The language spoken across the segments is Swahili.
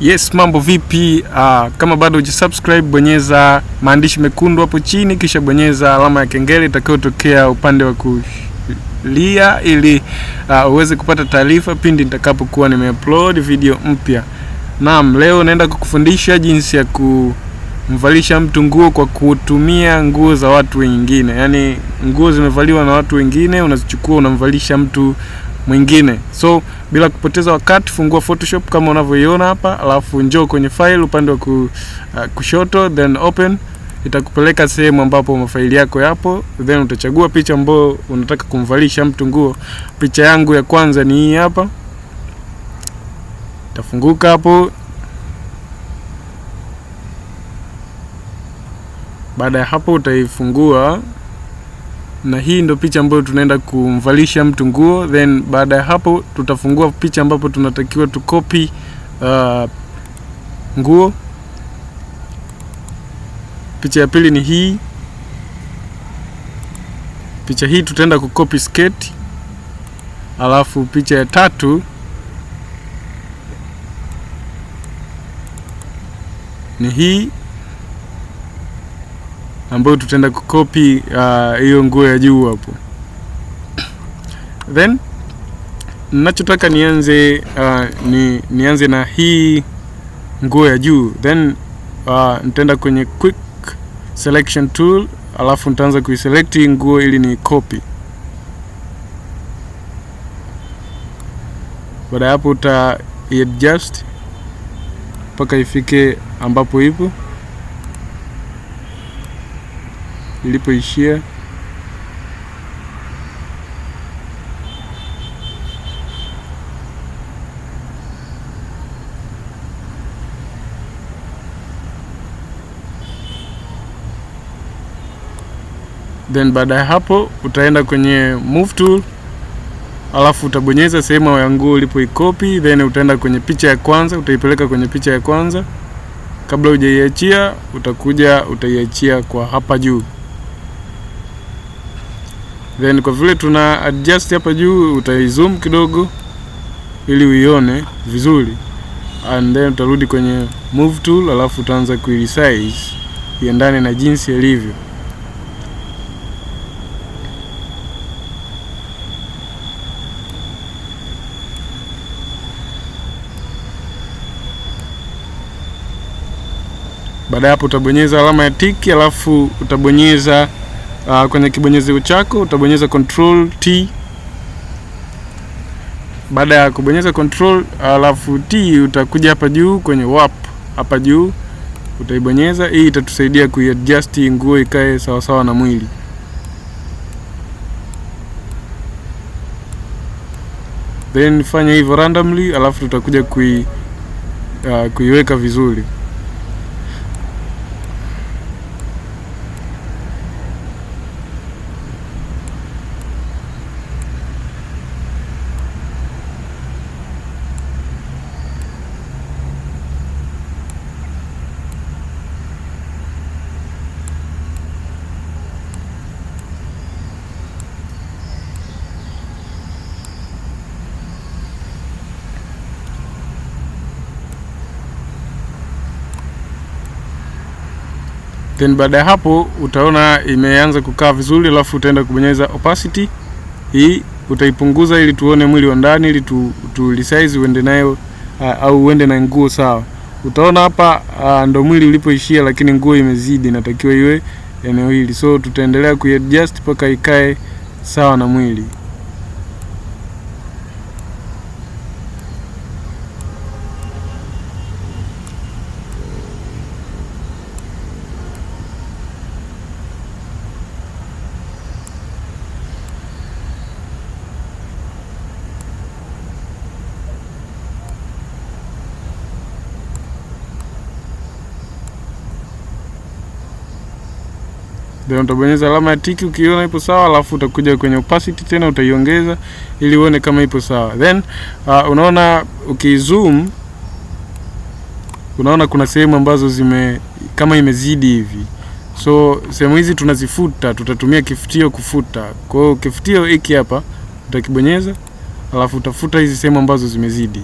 Yes, mambo vipi? Kama bado hujasubscribe, bonyeza maandishi mekundu hapo chini, kisha bonyeza alama ya kengele itakayotokea upande wa kulia ili uweze kupata taarifa pindi nitakapokuwa nimeupload video mpya. Naam, leo naenda kukufundisha jinsi ya kumvalisha mtu nguo kwa kutumia nguo za watu wengine. Yaani nguo zimevaliwa na watu wengine, unazichukua unamvalisha mtu mwingine. So bila kupoteza wakati, fungua Photoshop kama unavyoiona hapa, alafu njoo kwenye file upande wa kushoto, then open. Itakupeleka sehemu ambapo mafaili yako yapo, then utachagua picha ambayo unataka kumvalisha mtu nguo. Picha yangu ya kwanza ni hii hapa. Itafunguka hapo. Baada ya hapo utaifungua, na hii ndo picha ambayo tunaenda kumvalisha mtu nguo. Then baada ya hapo tutafungua picha ambapo tunatakiwa tukopi nguo. Picha ya pili ni hii. Picha hii tutaenda kukopi sketi. Alafu picha ya tatu ni hii ambayo tutaenda kukopi hiyo nguo ya juu hapo. Then ninachotaka nianze na hii nguo ya juu. Then nitaenda kwenye quick selection tool, alafu nitaanza kuiselect nguo ili ni copy. Baada hapo uta adjust mpaka ifike ambapo ipo ilipoishia. Then baada ya hapo utaenda kwenye move tool, alafu utabonyeza sehemu ya nguo ulipoikopi. Then utaenda kwenye picha ya kwanza, utaipeleka kwenye picha ya kwanza. Kabla hujaiachia utakuja utaiachia kwa hapa juu. Then kwa vile tuna adjust hapa juu, utaizoom kidogo ili uione vizuri. And then utarudi kwenye move tool, alafu utaanza kuiresize iendane na jinsi ilivyo. Baada hapo utabonyeza alama ya tiki, alafu utabonyeza kwenye kibonyezeo chako utabonyeza Control T. Baada ya kubonyeza Control alafu T, utakuja hapa juu kwenye warp hapa juu utaibonyeza. Hii itatusaidia kuadjust nguo ikae sawa sawa na mwili. Then fanya hivyo randomly, alafu tutakuja kuiweka vizuri. Then baada ya hapo utaona imeanza kukaa vizuri, alafu utaenda kubonyeza opacity. Hii utaipunguza ili tuone mwili wa ndani, ili tu resize uende nayo au uende na nguo sawa. Utaona hapa ndo mwili ulipoishia, lakini nguo imezidi, inatakiwa iwe eneo hili. So tutaendelea kuadjust mpaka ikae sawa na mwili. Then utabonyeza alama ya tiki ukiona ipo sawa, alafu utakuja kwenye opacity tena utaiongeza ili uone kama ipo sawa. Then unaona ukizoom unaona kuna sehemu ambazo kama imezidi hivi. So sehemu hizi tunazifuta, tutatumia kifutio kufuta. Kwa hiyo kifutio hiki hapa utakibonyeza, alafu utafuta hizi sehemu ambazo zimezidi.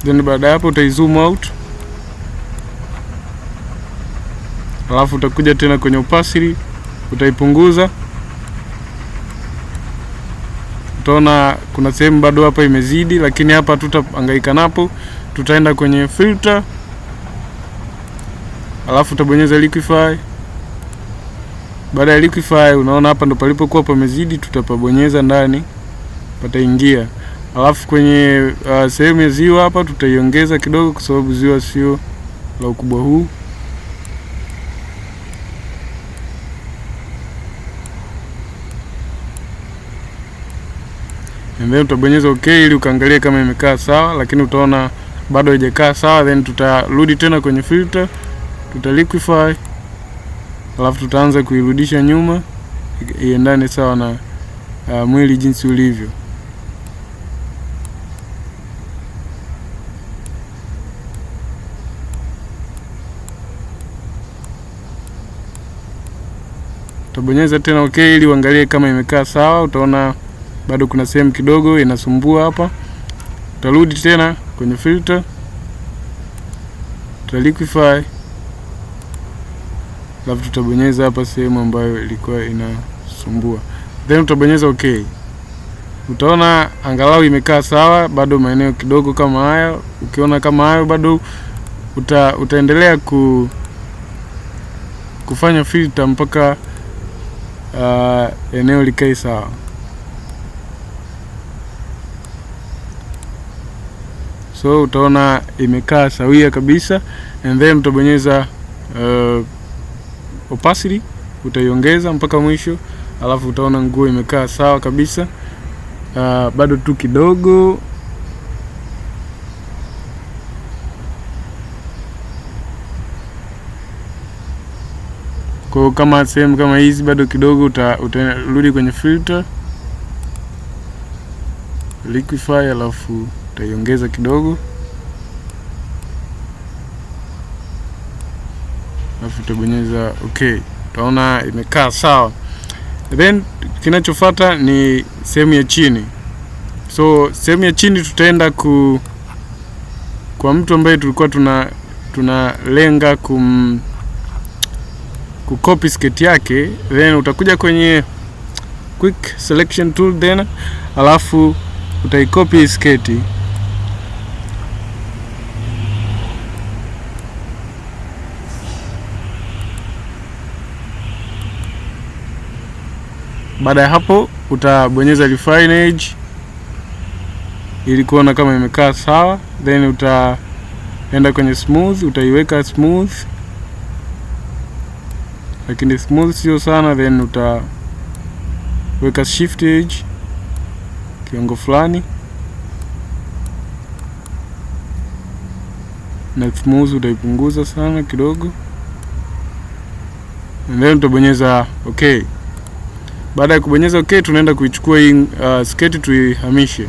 Then baada ya hapo utaizoom out, alafu utakuja tena kwenye opacity, utaipunguza. Utaona kuna sehemu bado hapa imezidi, lakini hapa tutahangaika napo. Tutaenda kwenye filter, alafu utabonyeza liquify. Baada ya liquify, unaona hapa ndo palipokuwa pamezidi, tutapabonyeza ndani, pataingia. Alafu kwenye sehemu ya ziwa hapa tutaiongeza kidogo, kwa sababu ziwa sio la ukubwa huu. And then utabonyeza okay ili ukaangalia kama imekaa sawa, lakini utaona bado haijakaa sawa. Then tutarudi tena kwenye filter, tutaliquify, alafu tutaanza kuirudisha nyuma iendane sawa na mwili jinsi ulivyo. Utabonyeza tena okay ili uangalie kama imekaa sawa. Utaona bado kuna sehemu kidogo inasumbua hapa. Utarudi tena kwenye filter, tutaliquify, alafu tutabonyeza hapa sehemu ambayo ilikuwa inasumbua, then utabonyeza okay. Utaona angalau imekaa sawa. Bado maeneo kidogo kama haya, ukiona kama hayo bado utaendelea kufanya filter mpaka eneo likae sawa. So utaona imekaa sawia kabisa, and then utabonyeza opacity, utaiongeza mpaka mwisho, alafu utaona nguo imekaa sawa kabisa. Bado tu kidogo. Kwa kama sehemu kama hizi bado kidogo, utarudi kwenye filter, liquify, alafu utaiongeza kidogo, alafu utabonyeza okay. Utaona imekaa sawa. Then kinachofuata ni sehemu ya chini. So sehemu ya chini tutaenda kwa mtu ambaye tulikuwa tunalenga kucopy skate yake. Then utakuja kwenye quick selection tool tena, alafu utaicopy skate. Baada ya hapo utabonyeza refine edge ili kuona kama imekaa sawa. Then utaenda kwenye smooth, utaiweka smooth, lakini smooth sio sana. Then utaweka shift edge kiwango fulani, na smooth utaipunguza sana kidogo, and then utabonyeza okay. Baada ya kubonyeza okay, tunaenda kuichukua hii skate tuihamishe.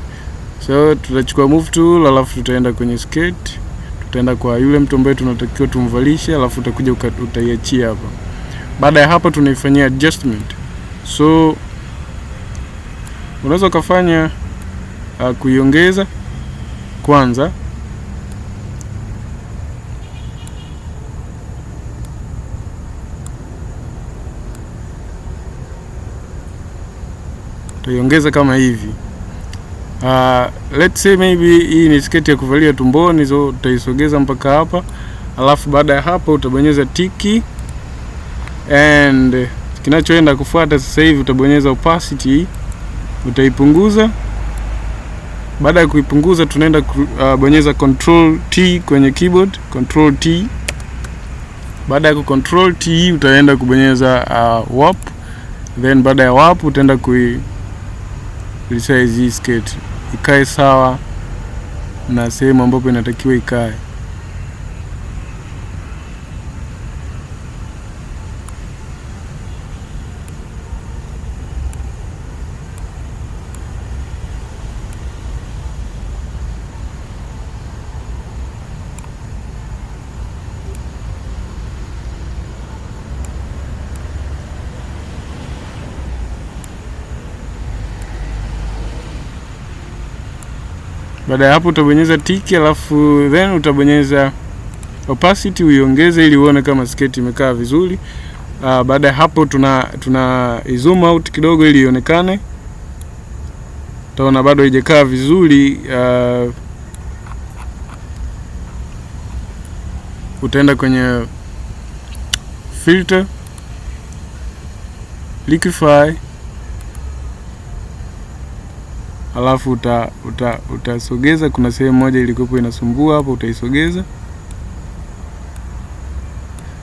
So tutachukua move tool, alafu tutaenda kwenye skate, tutaenda kwa yule mtu ambaye tunatakiwa tumvalishe, alafu utakuja utaiachia hapa. Baada ya hapa tunaifanyia adjustment. So unaweza kufanya kuiongeza kwanza, utaiongeza kama hivi. Let's say maybe hii ni sketi ya kuvalia tumboni, so utaisogeza mpaka hapa. Alafu baada ya hapo utabonyeza tiki, and kinachoenda kufuata sasa hivi utabonyeza opacity, utaipunguza. Baada ya kuipunguza tunaenda bonyeza control T kwenye keyboard, control T. Baada ya control T utaenda kubonyeza warp. Then baada ya warp utaenda resize hii skate ikae sawa na sehemu ambapo inatakiwa ikae. Baada ya hapo utabonyeza tiki, alafu then utabonyeza opacity uiongeze ili uone kama sketi imekaa vizuri. Baada ya hapo tuna zoom out kidogo ili ionekane. Utaona bado haijakaa vizuri. Utaenda kwenye filter, liquify, alafu utasogeza. Kuna sehemu moja ilikopo inasumbua hapo, utaisogeza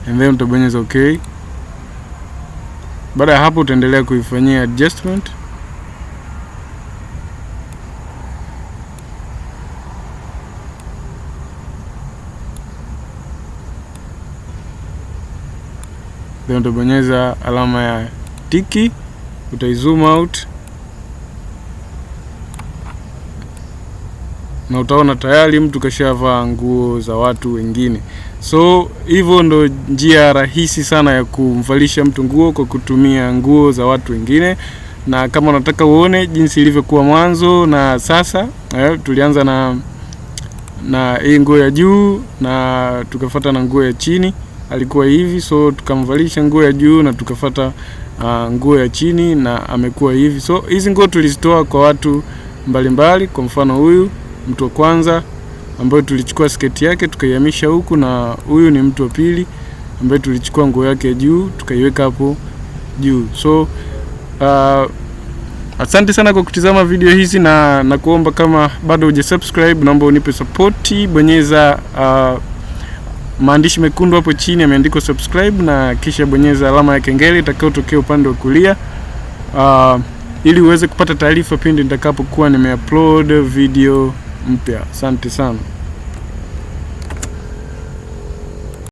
and then utabonyeza okay. Baada ya hapo utaendelea kuifanyia adjustment. Then utabonyeza alama ya tiki, utaizoom out na utaona tayari mtu kashavaa nguo za watu wengine. So hivyo ndo njia rahisi sana ya kumvalisha mtu nguo kwa kutumia nguo za watu wengine. Na kama unataka uone jinsi ilivyokuwa mwanzo na sasa, tulianza na hii nguo ya juu na tukafuata na nguo ya chini, alikuwa hivi, so tukamvalisha nguo ya juu na tukafuata nguo ya chini na amekuwa hivi. So hizi nguo tulizitoa kwa watu mbalimbali. Kwa mfano huyu mtu wa kwanza ambaye tulichukua sketi yake tukaihamisha huku, na huyu ni mtu wa pili ambaye tulichukua nguo yake ya juu tukaiweka hapo juu. So asante sana kwa kutizama video hizi, na kuomba kama bado hujasubscribe naomba unipe support. Bonyeza maandishi mekundu hapo chini yameandikwa subscribe, na kisha bonyeza alama ya kengele itakayotokea upande wa kulia ili uweze kupata taarifa pindi nitakapokuwa nimeupload video mpya. Asante sana.